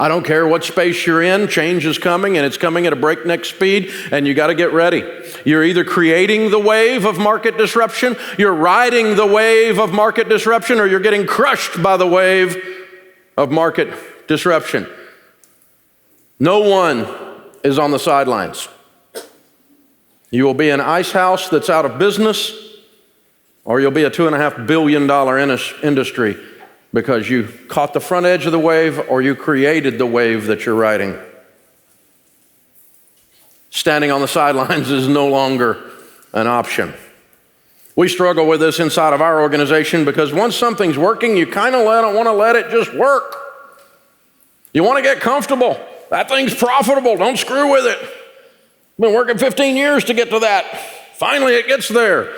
I don't care what space you're in, change is coming, and it's coming at a breakneck speed, and you got to get ready. You're either creating the wave of market disruption, you're riding the wave of market disruption, or you're getting crushed by the wave of market disruption. No one is on the sidelines. You will be an ice house that's out of business, or you'll be a $2.5 billion industry because you caught the front edge of the wave or you created the wave that you're riding. Standing on the sidelines is no longer an option. We struggle with this inside of our organization because once something's working, you kind of want to let it just work. You want to get comfortable. That thing's profitable. Don't screw with it. Been working 15 years to get to that. Finally, it gets there.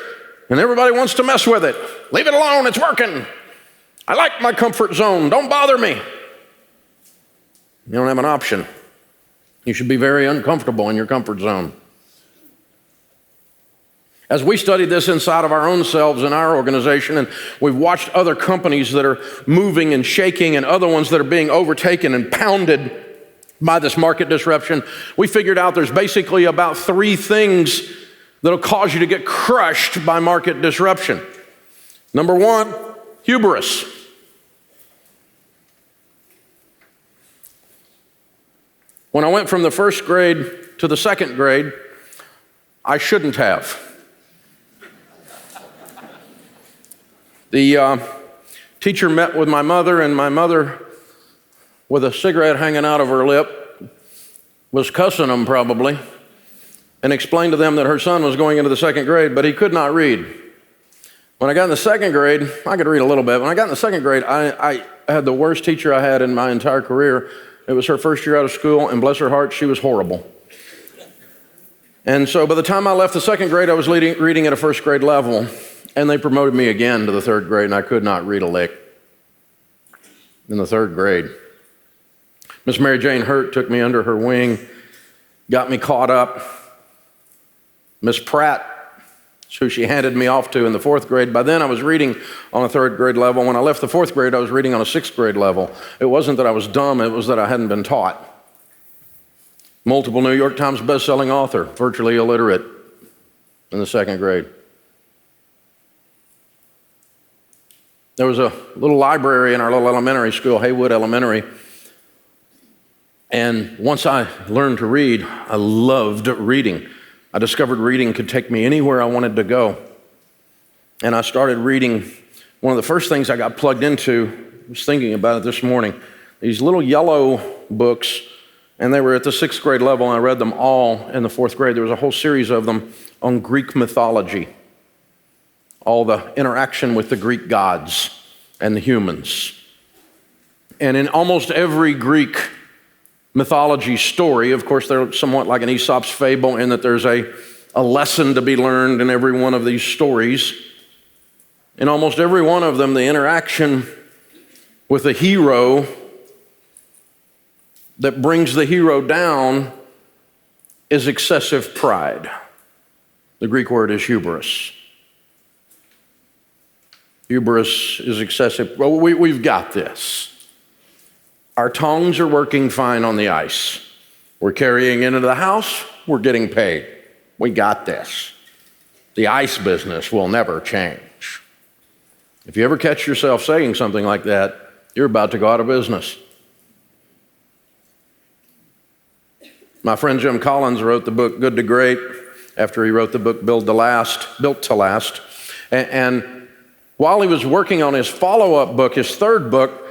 And everybody wants to mess with it. Leave it alone. It's working. I like my comfort zone. Don't bother me. You don't have an option. You should be very uncomfortable in your comfort zone. As we studied this inside of our own selves in our organization, and we've watched other companies that are moving and shaking and other ones that are being overtaken and pounded by this market disruption, we figured out there's basically about 3 things that'll cause you to get crushed by market disruption. Number 1, hubris. When I went from the first grade to the second grade, I shouldn't have. The teacher met with my mother, and my mother, with a cigarette hanging out of her lip, was cussing them probably, and explained to them that her son was going into the second grade, but he could not read. When I got in the second grade, I could read a little bit. When I got in the second grade, I had the worst teacher I had in my entire career. It was her first year out of school, and bless her heart, she was horrible. And so by the time I left the second grade, I was reading at a first grade level, and they promoted me again to the third grade, and I could not read a lick in the third grade. Miss Mary Jane Hurt took me under her wing, got me caught up. Miss Pratt, who she handed me off to in the fourth grade. By then I was reading on a third grade level. When I left the fourth grade, I was reading on a sixth grade level. It wasn't that I was dumb, it was that I hadn't been taught. Multiple New York Times best-selling author, virtually illiterate in the second grade. There was a little library in our little elementary school, Haywood Elementary. And once I learned to read, I loved reading. I discovered reading could take me anywhere I wanted to go. And I started reading. One of the first things I got plugged into, I was thinking about it this morning, these little yellow books, and they were at the sixth grade level, and I read them all in the fourth grade. There was a whole series of them on Greek mythology, all the interaction with the Greek gods and the humans. And in almost every Greek mythology story, of course, they're somewhat like an Aesop's fable in that there's a lesson to be learned in every one of these stories. In almost every one of them, the interaction with the hero that brings the hero down is excessive pride. The Greek word is hubris. Hubris is excessive. Well, we've got this. Our tongues are working fine on the ice. We're carrying into the house. We're getting paid. We got this. The ice business will never change. If you ever catch yourself saying something like that, you're about to go out of business. My friend Jim Collins wrote the book Good to Great after he wrote the book Built to Last. And while he was working on his follow-up book, his third book,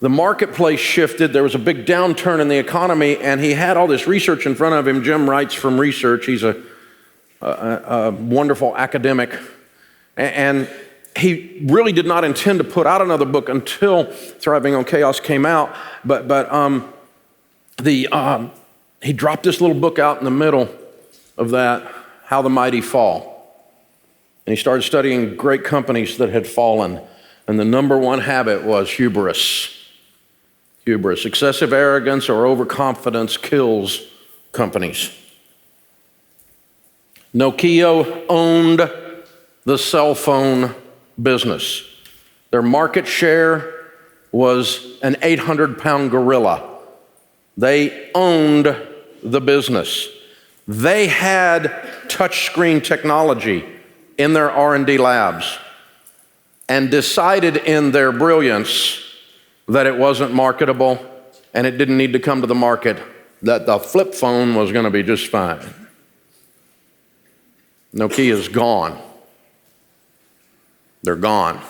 the marketplace shifted. There was a big downturn in the economy, and he had all this research in front of him. Jim writes from research. He's a wonderful academic. And he really did not intend to put out another book until Thriving on Chaos came out. He dropped this little book out in the middle of that, How the Mighty Fall. And he started studying great companies that had fallen. And the number one habit was hubris. Hubris. Excessive arrogance or overconfidence kills companies. Nokia owned the cell phone business. Their market share was an 800-pound gorilla They owned the business. They had touchscreen technology in their R&D labs and decided in their brilliance that it wasn't marketable and it didn't need to come to the market, that the flip phone was going to be just fine. Nokia is gone. They're gone.